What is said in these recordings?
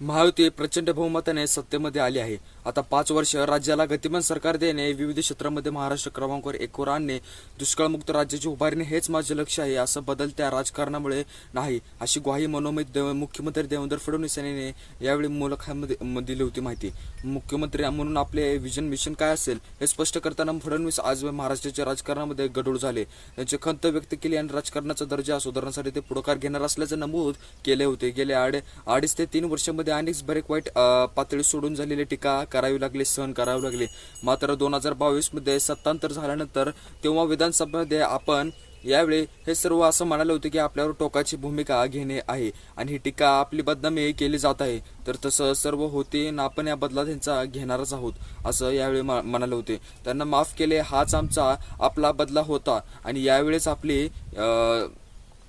महायुती प्रचंड बहुमताने सत्तेमध्ये आली आहे. आता 5 वर्ष राज्याला गतिमान सरकार देणे, विविध क्षेत्रांमध्ये महाराष्ट्र क्रमांकावर 1 वर आणणे, दुष्काळमुक्त राज्याची उभारणी हेच माझे लक्ष्य आहे. असं बदलत्या राजकारणामुळे नाही, अशी ग्वाही मनोमीत मुख्यमंत्री देवेंद्र फडणवीस यांनी यावेळी मुलाखतीमध्ये दिली होती. माहिती मुख्यमंत्री म्हणून आपले विजन मिशन काय असेल हे स्पष्ट करताना फडणवीस आज महाराष्ट्राच्या राजकारणामध्ये गढूळ झाले, त्यांची खंत व्यक्त केली आणि राजकारणाचा दर्जा सुधारण्यासाठी ते पुढाकार घेणार असल्याचं नमूद केले होते. गेल्या अडीच ते 3 वर्षांमध्ये अनेक बरेच वाईट पातळी सोडून झालेली टीका करावी लागली, सहन करावी लागली. मात्र 2022 मध्ये सत्तांतर झाल्यानंतर तेव्हा विधानसभेमध्ये आपण यावेळी हे सर्व असं म्हणाले होते की आपल्यावर टोकाची भूमिका घेणे आहे आणि ही टीका आपली बदनामी केली जात आहे. तर तसं सर्व होते ना, आपण या बदला त्यांचा घेणारच आहोत असं यावेळी म्हणाले होते. त्यांना माफ केले हाच आपला बदला होता आणि यावेळेस आपली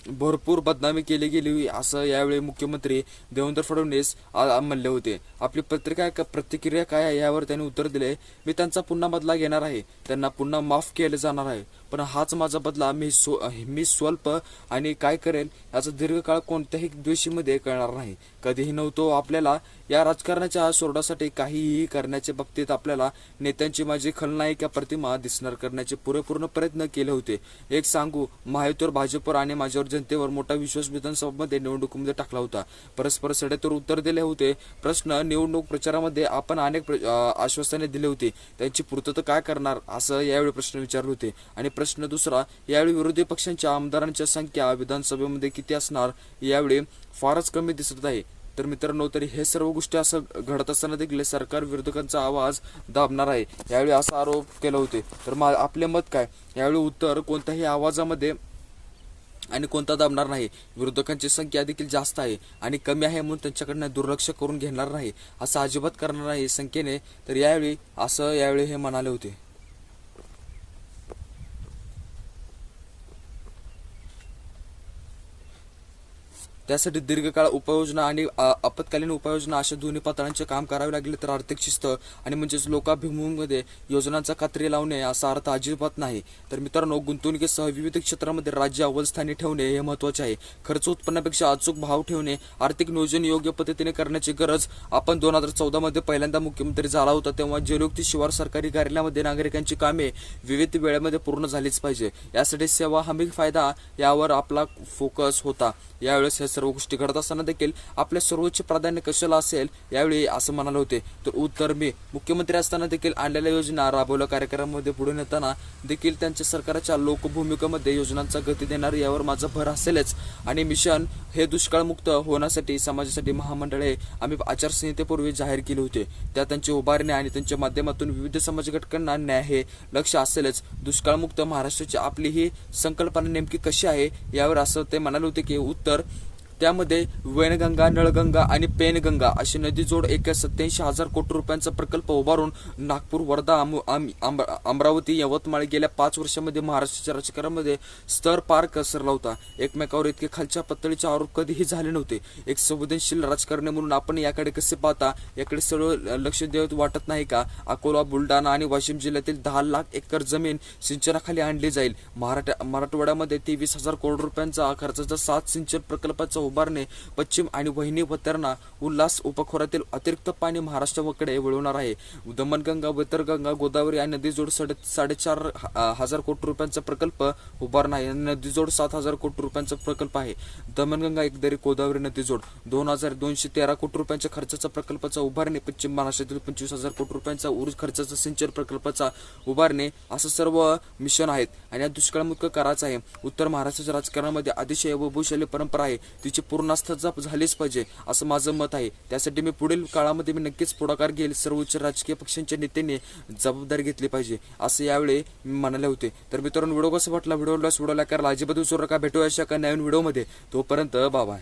भरपूर बदनामी केली गेली असं यावेळी मुख्यमंत्री देवेंद्र फडणवीस म्हणले होते. आपली प्रतिक्रिया काय आहे यावर त्यांनी उत्तर दिले. मी त्यांचा पुन्हा बदला घेणार आहे, त्यांना पुन्हा माफ केले जाणार आहे, पण हाच माझा बदला. मी स्वल्प आणि काय करेल याचा दीर्घकाळ कोणत्याही द्वेषीमध्ये कळणार नाही. कधीही नव्हतो. आपल्याला या राजकारणाच्या सोडासाठी काहीही करण्याच्या बाबतीत आपल्याला नेत्यांची माझी खलनायिका प्रतिमा दिसणार करण्याचे पुरेपूर्ण प्रयत्न केले होते. एक सांगू, महायुतीवर, भाजपवर आणि माझ्यावर जनतेवर मोठा विश्वास विधानसभेमध्ये निवडणुकीमध्ये टाकला होता. परस्पर सडेतोड उत्तर दिले होते. प्रश्न, निवडणूक प्रचारामध्ये आपण अनेक आश्वासने दिली होती, त्यांची पूर्तता काय करणार असं यावेळी प्रश्न विचारले होते. आणि प्रश्न दुसरा, यावेळी विरोधी पक्षांच्या आमदारांची संख्या विधानसभेमध्ये किती असणार यावेळी फारच कमी दिसत आहे. तर मित्रांनो, तरी हे सर्व गोष्टी असं घडत असताना देखील सरकार विरोधकांचा आवाज दाबणार आहे यावेळी असा आरोप केले होते. तर आपले मत काय यावेळी? उत्तर, कोणत्याही आवाजामध्ये आणि कोणता दाबणार नाही. विरोधकांची संख्या देखील जास्त आहे आणि कमी आहे म्हणून त्यांच्याकडनं दुर्लक्ष करून घेणार नाही, असं अजिबात करणार नाही संख्येने. तर यावेळी असं यावेळी हे म्हणाले होते. त्यासाठी दीर्घकाळ उपाययोजना आणि आपत्कालीन उपाययोजना अशा दोन्ही पातळ्यांचे काम करावे लागले. तर आर्थिक शिस्त आणि म्हणजेच लोकाभिमुखमध्ये योजनांचा कात्री लावणे असा अर्थ अजिबात नाही. तर मित्रांनो, गुंतवणुकीसह विविध क्षेत्रामध्ये राज्य अव्वलस्थानी ठेवणे हे महत्त्वाचे आहे. खर्च उत्पन्नापेक्षा अचूक भाव ठेवणे, आर्थिक नियोजन योग्य पद्धतीने करण्याची गरज. आपण 2014 मध्ये पहिल्यांदा मुख्यमंत्री झाला होता तेव्हा जलयुक्त शिवार सरकारी कार्यालयामध्ये नागरिकांची कामे विविध वेळेमध्ये पूर्ण झालीच पाहिजे, यासाठी सेवा हमी फायदा यावर आपला फोकस होता. यावेळेस हे सर्व गोष्टी घडत असताना देखील आपल्या सर्वोच्च प्राधान्य कशाला असेल यावेळी असं म्हणाले होते. तर उत्तर, मी मुख्यमंत्री असताना देखील आणलेल्या योजना राबवल्या, कार्यक्रमामध्ये पुढे नेताना देखील त्यांच्या सरकारच्या लोकभूमिकेमध्ये योजनांचा गती देणार यावर माझा भर असेलच. आणि मिशन हे दुष्काळमुक्त होण्यासाठी समाजासाठी महामंडळे आम्ही आचारसंहितेपूर्वी जाहीर केले होते. त्या त्यांची उभारणी आणि त्यांच्या माध्यमातून विविध समाज घटकांना न्याय हे लक्ष असेलच. दुष्काळमुक्त महाराष्ट्राची आपली ही संकल्पना नेमकी कशी आहे यावर असं ते म्हणाले होते की उत्तर, त्यामध्ये वैनगंगा, नळगंगा आणि पेनगंगा अशी नदीजोड 87,000 कोटी रुपयांचा प्रकल्प उभारून नागपूर, वर्धा, अमरावती, यवतमाळ गेल्या 5 वर्षांमध्ये महाराष्ट्राच्या राजकारणामध्ये स्तर पार कसरला होता. एकमेकावर इतके खालच्या पातळीचे आरोप कधीही झाले नव्हते. एक संवेदनशील राजकारणी म्हणून आपण याकडे कसे पाहता, याकडे सर्व लक्ष देत वाटत नाही का? अकोला, बुलढाणा आणि वाशिम जिल्ह्यातील 10 लाख एकर जमीन सिंचनाखाली आणली जाईल. मराठवाड्यामध्ये 23,000 कोटी रुपयांचा खर्चाचा 7 सिंचन प्रकल्पाचा उभारणे, पश्चिम आणि वहिनी व तेरणा उल्हास उपखोऱ्यातील अतिरिक्त पाणी महाराष्ट्राकडे वळवणार आहे. दमणगंगा, वेतरगंगा, गोदावरी आणि नदीजोड 4,500 कोटी रुपयांचा प्रकल्प उभारणार आहे. नदीजोड 7,000 कोटी रुपयांचा प्रकल्प आहे. दमणगंगा एकदरी, गोदावरी नदीजोड 2,213 कोटी रुपयांच्या खर्चाचा प्रकल्पाचा उभारणे, पश्चिम महाराष्ट्रातील 25,000 कोटी रुपयांचा ऊर्ज खर्चाचा सिंचन प्रकल्पाचा उभारणे असं सर्व मिशन आहेत आणि या दुष्काळमुक्त करायचं आहे. उत्तर महाराष्ट्राच्या राजकारणामध्ये अतिशय वैभवशाली परंपरा आहे, तिची पूर्णावस्था झालीच पाहिजे असं माझं मत आहे. त्यासाठी मी पुढील काळामध्ये नक्कीच पुढाकार घेईल. सर्वोच्च राजकीय पक्षांच्या नेत्यांनी जबाबदारी घेतली पाहिजे असं यावेळी म्हणाले होते. तर मित्रांनो, व्हिडिओ कसा वाटला? व्हिडिओला लाईक करायला अजिबात विसरू नका. भेटूया अशा एका नवीन व्हिडिओमध्ये. तोपर्यंत बाय.